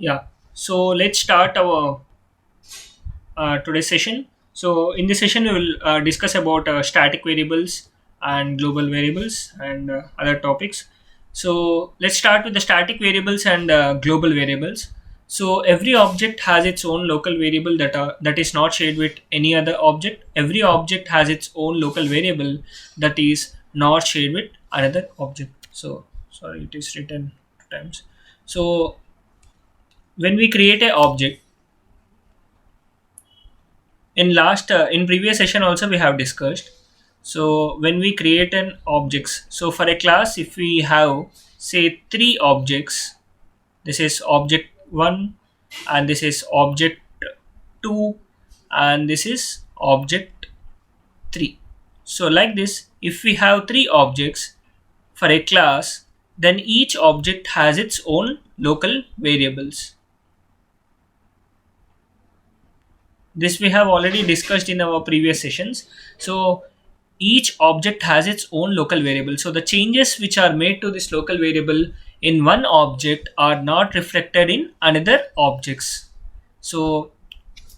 Yeah. So let's start our today's session. So in this session, we will discuss about static variables and global variables and other topics. So let's start with the static variables and global variables. So every object has its own local variable that is not shared with any other object. Every object has its own local variable that is not shared with another object. So sorry, it is written two times. So when we create an object, in previous session also we have discussed. So when we create an objects, so for a class, if we have say three objects, this is object 1, and this is object 2, and this is object 3. So like this, if we have three objects for a class, then each object has its own local variables. This we have already discussed in our previous sessions. So each object has its own local variable. So the changes which are made to this local variable in one object are not reflected in another objects. So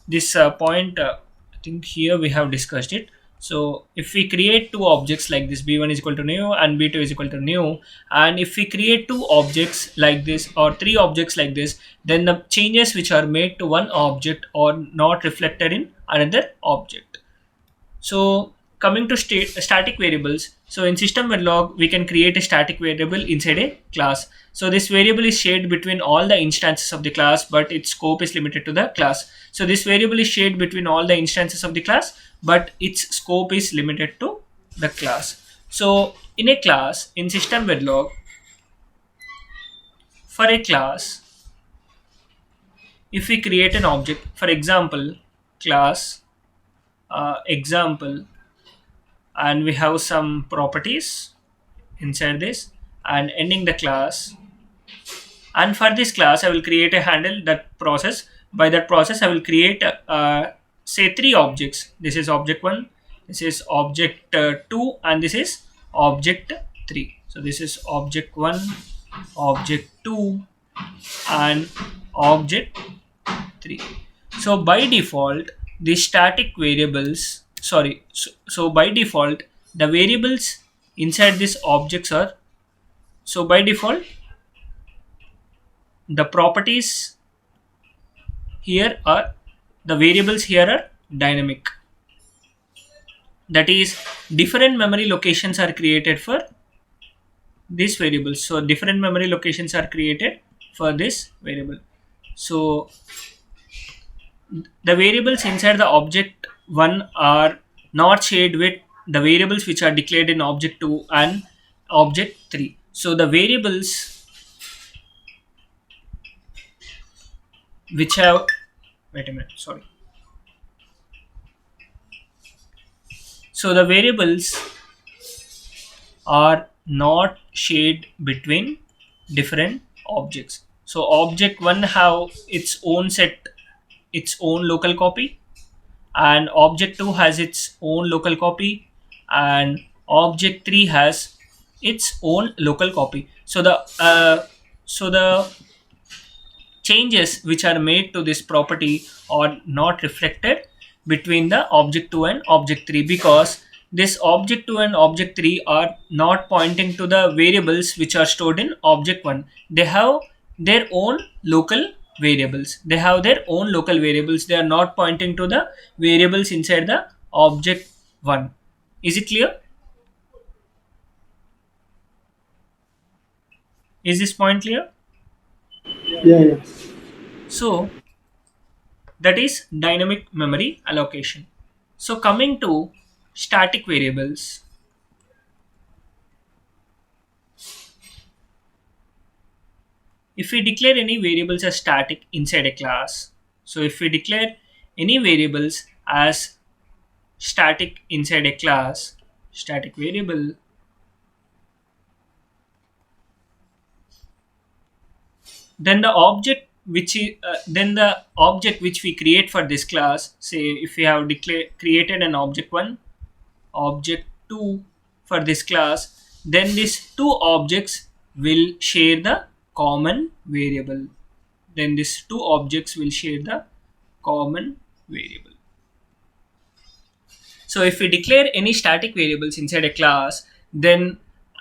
this point, I think here we have discussed it. So if we create two objects like this, b1 is equal to new and b2 is equal to new, and if we create two objects like this or three objects like this, then the changes which are made to one object are not reflected in another object. So coming to static variables, so in system Verilog, we can create a static variable inside a class. So this variable is shared between all the instances of the class, but its scope is limited to the class. So this variable is shared between all the instances of the class, but its scope is limited to the class. So in a class, in system Verilog, for a class, if we create an object, for example, class example, and we have some properties inside this and ending the class, and for this class I will create a handle that process. By that process I will create say three objects. This is object 1, this is object 2, and this is object 3. So this is object 1, object 2, and object 3. So by default, the static variables, so by default, the variables inside these objects are, so by default, the properties here are, the variables here are dynamic. That is, different memory locations are created for these variables. So different memory locations are created for this variable. So the variables inside the object 1 are not shared with the variables which are declared in object 2 and object 3. So the variables which have, wait a minute, sorry. So the variables are not shared between different objects. So object 1 have its own set, its own local copy, and object 2 has its own local copy, and object 3 has its own local copy. So the changes which are made to this property are not reflected between the object 2 and object 3, because this object 2 and object 3 are not pointing to the variables which are stored in object 1. They have their own local variables. They have their own local variables. They are not pointing to the variables inside the object 1. Is it clear? Is this point clear? Yeah, yeah. So that is dynamic memory allocation. So coming to static variables, if we declare any variables as static inside a class, so if we declare any variables as static inside a class, static variable, then the object then the object which we create for this class, say if we have created an object 1, object 2 for this class, then these two objects will share the common variable. then these two objects will share the common variable. So if we declare any static variables inside a class, then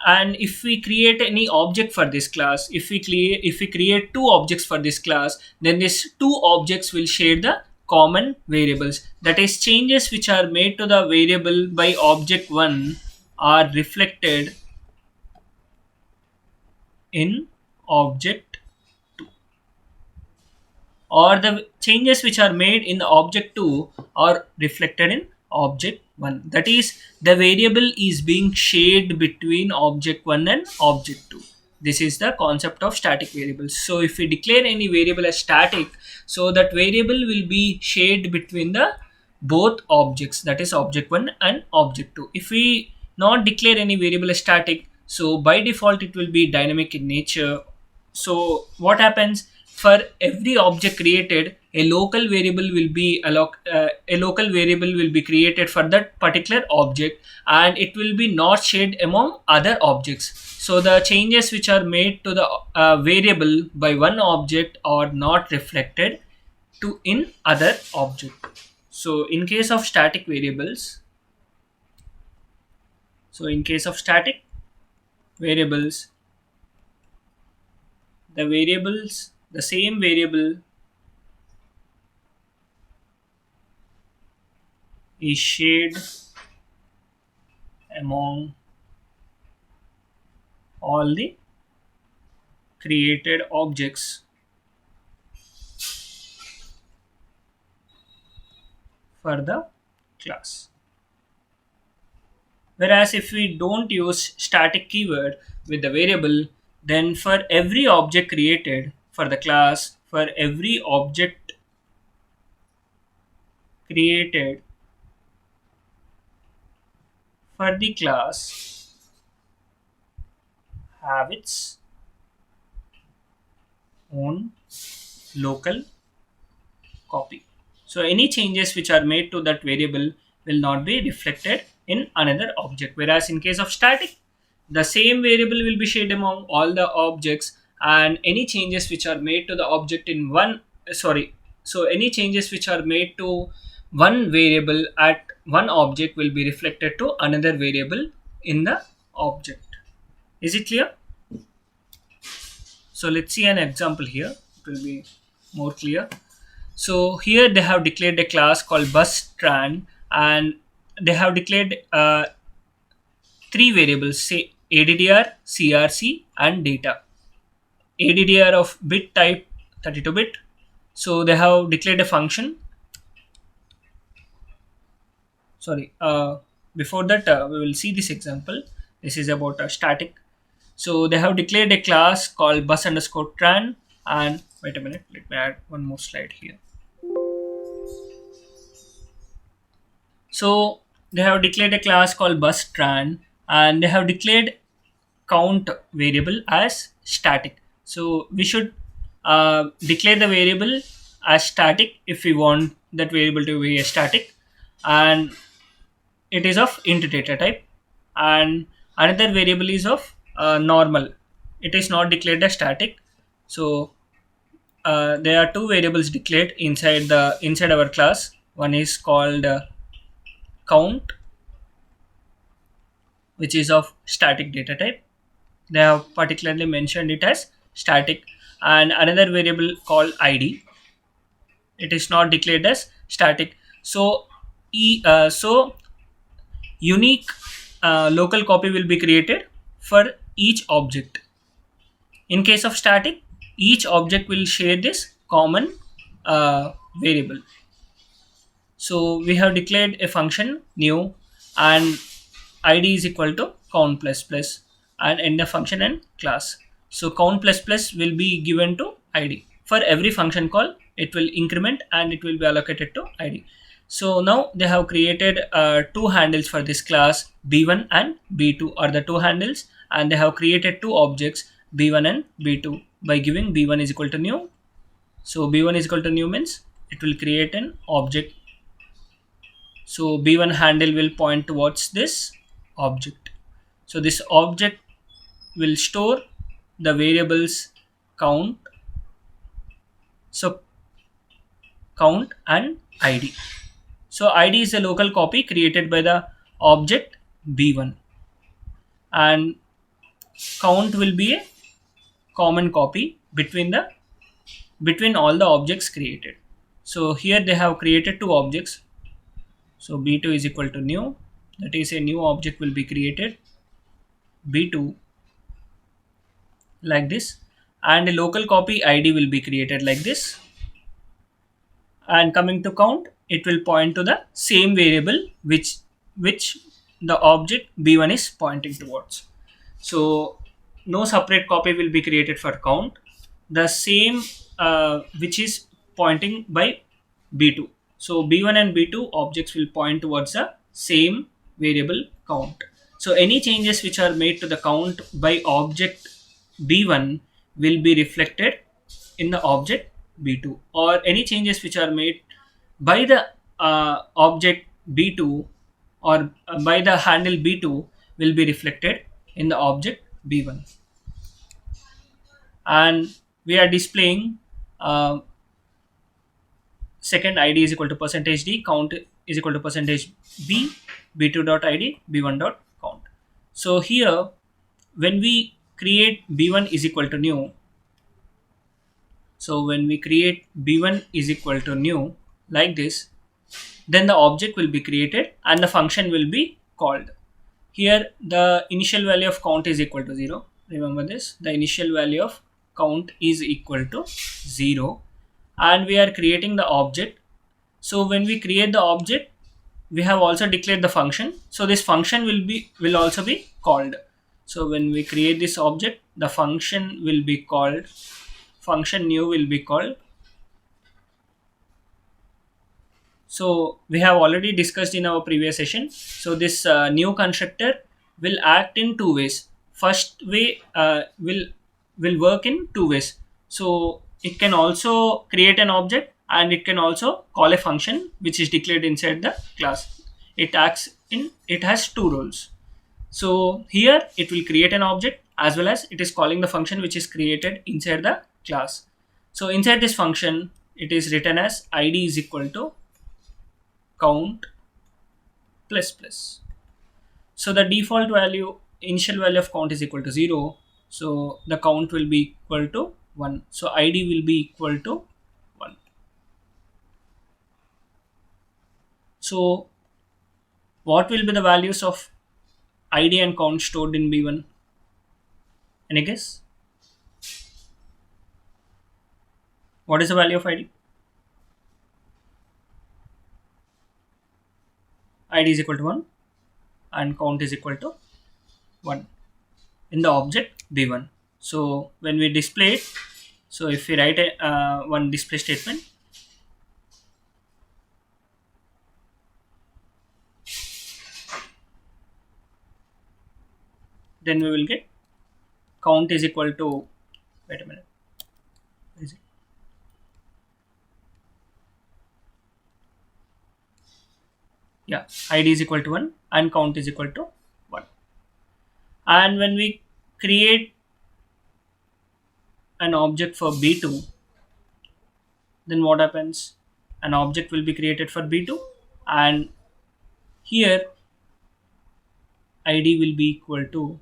and if we create any object for this class, if we create two objects for this class, then these two objects will share the common variables. That is, changes which are made to the variable by object 1 are reflected in object, or the changes which are made in the object 2 are reflected in object 1. That is, the variable is being shared between object 1 and object 2. This is the concept of static variables. So if we declare any variable as static, so that variable will be shared between the both objects, that is object 1 and object 2. If we not declare any variable as static, so by default it will be dynamic in nature. So what happens, for every object created, a local variable will be a local variable will be created for that particular object, and it will be not shared among other objects. So the changes which are made to the variable by one object are not reflected to in other object. So in case of static variables, so in case of static variables, the same variable is shared among all the created objects for the class. Whereas if we don't use static keyword with the variable, then for every object created for the class, for every object created for the class have its own local copy. So any changes which are made to that variable will not be reflected in another object. Whereas in case of static, the same variable will be shared among all the objects, and any changes which are made to the object in one sorry so any changes which are made to one variable at one object will be reflected to another variable in the object. Is it clear? So let's see an example here. It will be more clear. So here they have declared a class called bus_tran, and they have declared three variables, say ADDR, CRC, and data. ADDR of bit type 32-bit. So they have declared a function. Sorry, before that we will see this example. This is about a static. So they have declared a class called bus_tran, and wait a minute, let me add one more slide here. So they have declared a class called bus_tran, and they have declared count variable as static. So we should declare the variable as static if we want that variable to be a static, and it is of int data type, and another variable is of normal. It is not declared as static. So there are two variables declared inside our class. One is called count, which is of static data type. They have particularly mentioned it as static, and another variable called id. It is not declared as static. So so unique local copy will be created for each object. In case of static, each object will share this common variable. So we have declared a function new, and id is equal to count plus plus, and in the function and class. So count plus plus will be given to id. For every function call, it will increment and it will be allocated to id. So now they have created two handles for this class. B1 and B2 are the two handles, and they have created two objects, B1 and B2, by giving B1 is equal to new. So B1 is equal to new means it will create an object. So B1 handle will point towards this object. So this object will store the variables count So count and id. So id is a local copy created by the object b1, and count will be a common copy between all the objects created. So here they have created two objects. So b2 is equal to new, that is a new object will be created b2 like this, and a local copy id will be created like this. And coming to count, it will point to the same variable which the object b1 is pointing towards. So no separate copy will be created for count, the same which is pointing by b2. So b1 and b2 objects will point towards the same variable count. So any changes which are made to the count by object b1 will be reflected in the object b2, or any changes which are made by the object b2 or by the handle b2 will be reflected in the object b1. And we are displaying uh, second id is equal to percentage d, count is equal to percentage b, b2 dot id, b1 dot count. So here when we create b1 is equal to new, so when we create b1 is equal to new like this, then the object will be created and the function will be called. Here the initial value of count is equal to 0. Remember this, the initial value of count is equal to 0, and we are creating the object. So when we create the object, we have also declared the function, so this function will also be called. So when we create this object, the function will be called, function new will be called. So we have already discussed in our previous session. So this new constructor will act in two ways. First way will work in two ways. So it can also create an object and it can also call a function which is declared inside the class. It has two roles. So here it will create an object as well as it is calling the function which is created inside the class. So inside this function, it is written as id is equal to count plus plus. So the default value, initial value of count is equal to 0. So the count will be equal to 1. So id will be equal to 1. So what will be the values of id and count stored in b1? Any guess? What is the value of id? Id is equal to 1 and count is equal to 1 in the object b1. So when we display it, so if we write a one display statement, then we will get count is equal to, wait a minute, is it? Yeah, id is equal to 1 and count is equal to 1. And when we create an object for b2, then what happens? An object will be created for b2, and here id will be equal to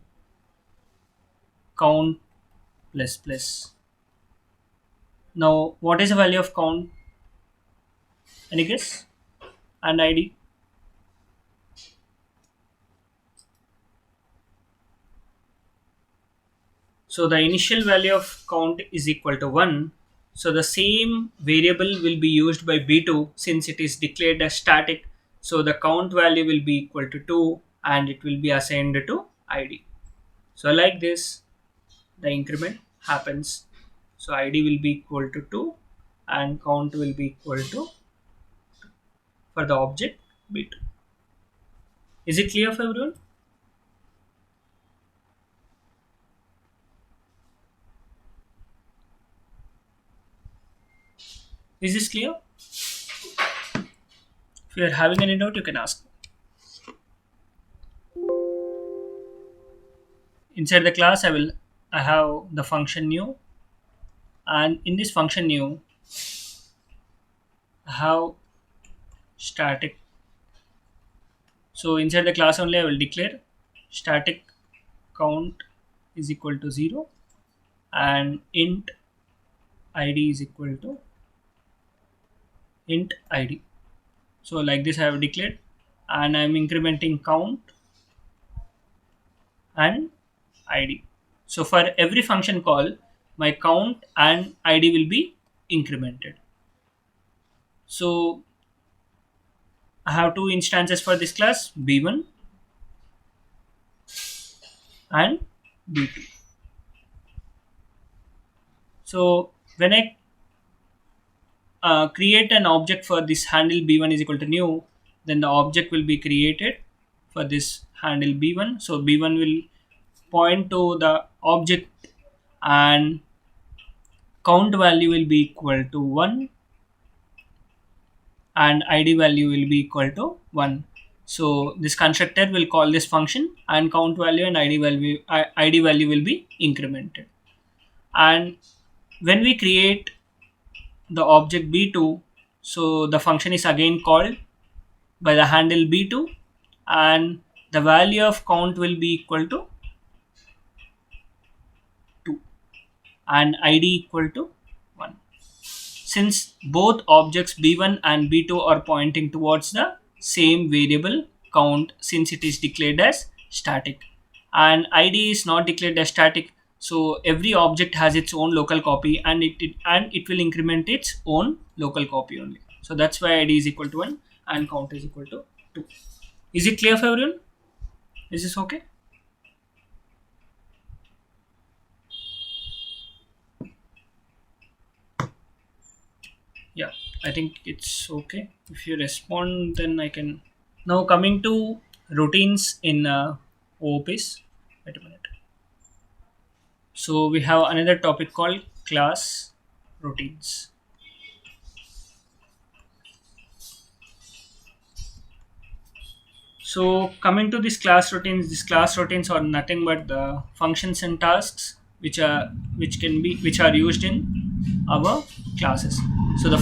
count plus plus. Now what is the value of count? Any guess? And id? So the initial value of count is equal to 1. So the same variable will be used by b2 since it is declared as static. So the count value will be equal to 2 and it will be assigned to id. So like this, the increment happens. So id will be equal to 2 and count will be equal to for the object b2. Is it clear for everyone? Is this clear? If you are having any doubt, you can ask. Inside the class, I have the function new, and in this function new, have static. So inside the class only I will declare static count is equal to 0 and int id is equal to int id. So like this I have declared, and I'm incrementing count and id. So for every function call, my count and id will be incremented. So I have two instances for this class, b1 and b2. So when I create an object for this handle b1 is equal to new, then the object will be created for this handle b1. So b1 will point to the object, and count value will be equal to 1 and id value will be equal to 1. So this constructor will call this function, and count value and id value will be incremented. And when we create the object b2, so the function is again called by the handle b2, and the value of count will be equal to 2 and id equal to 1. Since both objects b1 and b2 are pointing towards the same variable count, since it is declared as static, and id is not declared as static, so every object has its own local copy, and it will increment its own local copy only. So that's why id is equal to 1 and count is equal to 2. Is it clear for everyone? Is this okay? Yeah, I think it's okay. If you respond, then I can. Now coming to routines in OOPs. Wait a minute. So we have another topic called class routines. So coming to these class routines are nothing but the functions and tasks which are used in our classes. So the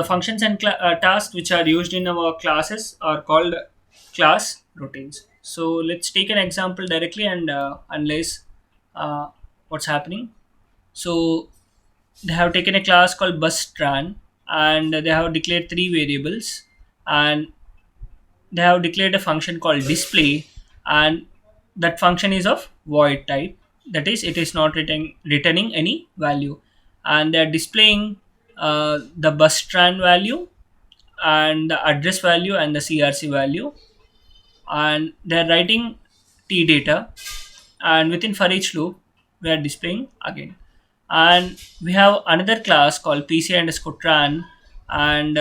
functions and tasks which are used in our classes are called class routines. So let's take an example directly and analyze what's happening. So they have taken a class called bus_tran, and they have declared three variables, and they have declared a function called display, and that function is of void type. That is, it is not returning any value, and they are displaying the bus_tran value and the address value and the crc value, and they are writing t data, and within for each loop we are displaying again. And we have another class called pc underscore tran, and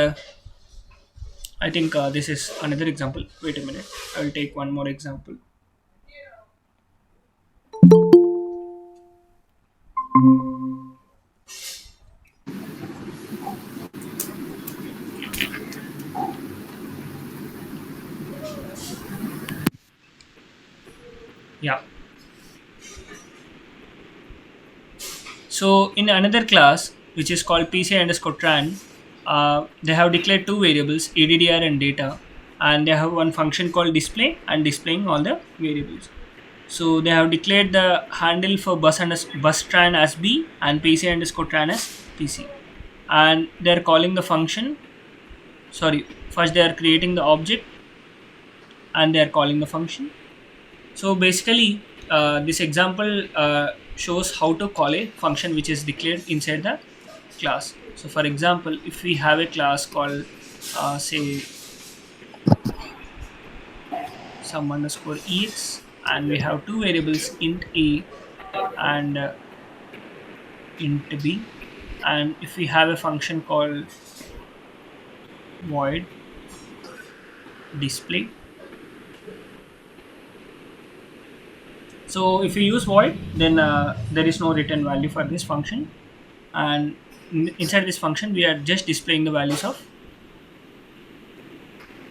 I think this is another example. Wait a minute, I will take one more example. Yeah, so in another class which is called pc underscore tran, they have declared two variables, addr and data, and they have one function called display and displaying all the variables. So they have declared the handle for bus tran as b and pc underscore tran as pc, and they are calling the function. Sorry, first they are creating the object and they are calling the function. So basically, this example shows how to call a function which is declared inside the class. So for example, if we have a class called say sum underscore ex, and we have two variables, int a and int b, and if we have a function called void display. So if we use void, then there is no return value for this function, and inside this function we are just displaying the values of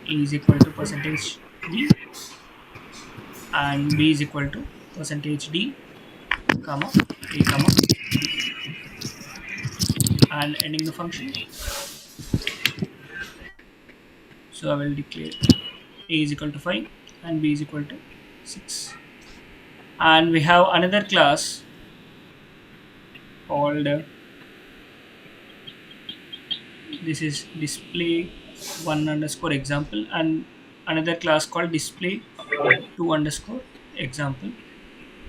a is equal to percentage d and b is equal to percentage d comma a comma b, and ending the function. So I will declare a is equal to 5 and b is equal to 6. And we have another class called this is display 1 underscore example, and another class called display 2 underscore example.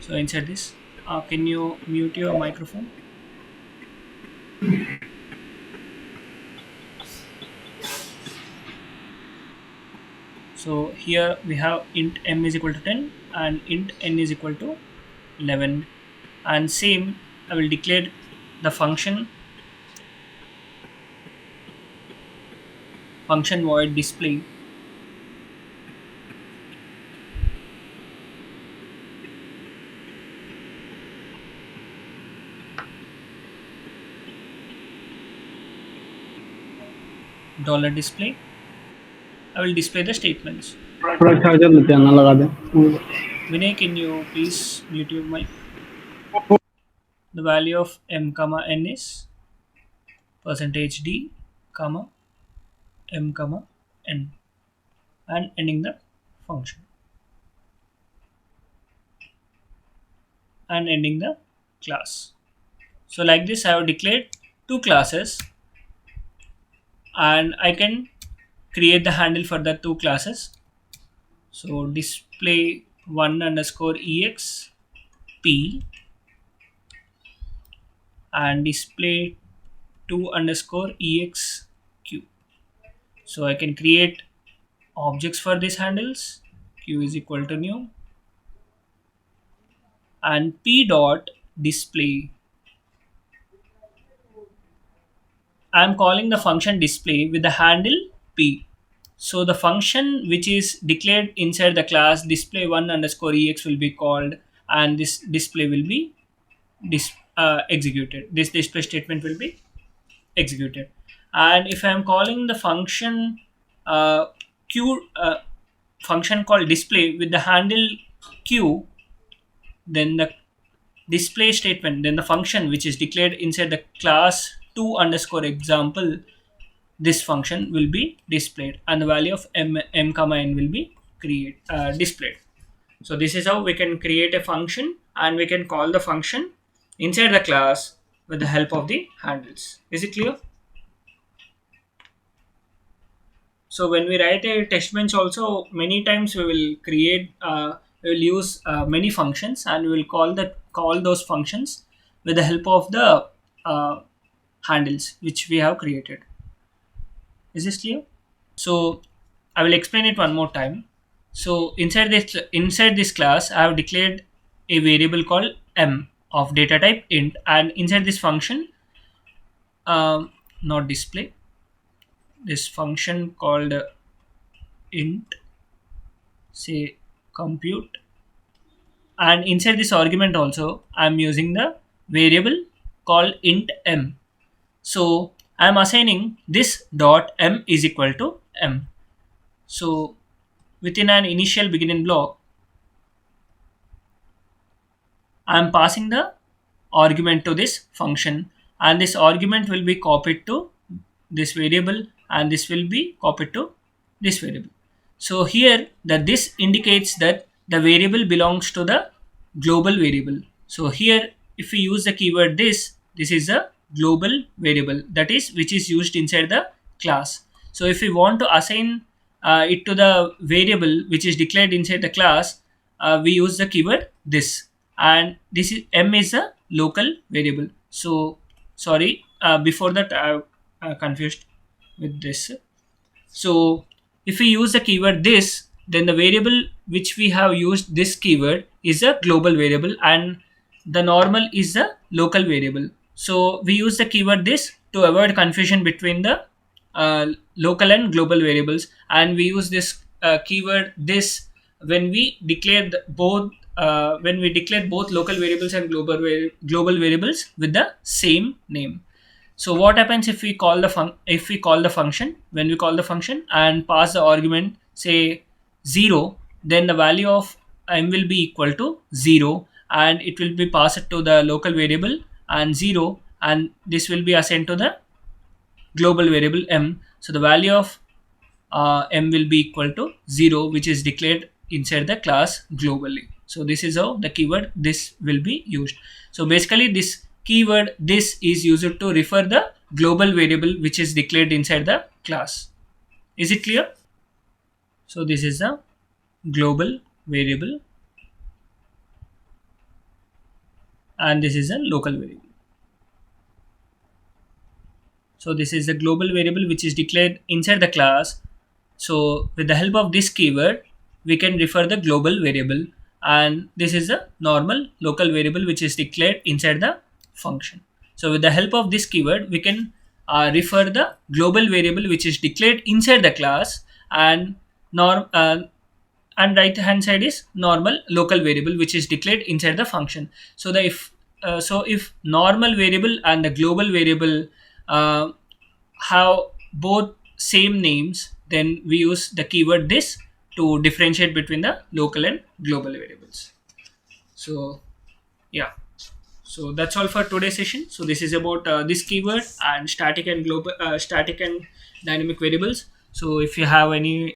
So inside this, can you mute your microphone? So here we have int m is equal to 10 and int n is equal to 11. And same, I will declare the function void display dollar display. I will display the statements. थोड़ा charger लेते हैं ना लगा दें. Vinay, can you please mute your mic? The value of m comma n is percentage d comma m comma n, and ending the function and ending the class. So like this, I have declared two classes, and I can create the handle for the two classes. So display 1 underscore ex p and display 2 underscore ex q. So I can create objects for these handles. Q is equal to new, and p dot display. I'm calling the function display with the handle p. So the function which is declared inside the class display 1 underscore ex will be called, and this display will be executed. This display statement will be executed. And if I'm calling the function q function called display with the handle q, then the display statement, then the function which is declared inside the class 2 underscore example, this function will be displayed, and the value of m comma n will be displayed. So this is how we can create a function, and we can call the function inside the class with the help of the handles. Is it clear? So when we write a test bench also, many times we will we will use many functions, and we will call those functions with the help of the uh, handles which we have created. Is this clear? So I will explain it one more time. So inside this class, I have declared a variable called m of data type int, and inside this function, not display, this function called int, say compute, and inside this argument also I'm using the variable called int m. So I'm assigning this dot m is equal to m. So within an initial beginning block, I'm passing the argument to this function, and this argument will be copied to this variable, and this will be copied to this variable. So here that this indicates that the variable belongs to the global variable. So here if we use the keyword this is a global variable, that is which is used inside the class. So if we want to assign it to the variable which is declared inside the class, we use the keyword this, and this is m is a local variable. So sorry, before that I confused with this. So if we use the keyword this, then the variable which we have used this keyword is a global variable, and the normal is a local variable. So we use the keyword this to avoid confusion between the local and global variables, and we use this keyword this when we declare both local variables and global variables with the same name. So what happens if we call the function, when we call the function and pass the argument say 0, then the value of m will be equal to 0, and it will be passed to the local variable, and 0, and this will be assigned to the global variable m. So the value of m will be equal to 0, which is declared inside the class globally. So this is how the keyword this will be used. So basically this keyword this is used to refer the global variable which is declared inside the class. Is it clear? So this is the global variable and this is a local variable. So this is the global variable which is declared inside the class. So with the help of this keyword, we can refer the global variable, and this is the normal local variable which is declared inside the function. So with the help of this keyword, we can refer the global variable which is declared inside the class, and norm and right hand side is normal local variable which is declared inside the function. So the if normal variable and the global variable uh, have both same names, then we use the keyword this to differentiate between the local and global variables. So yeah, so that's all for today's session. So this is about this keyword and static and global static and dynamic variables. So if you have any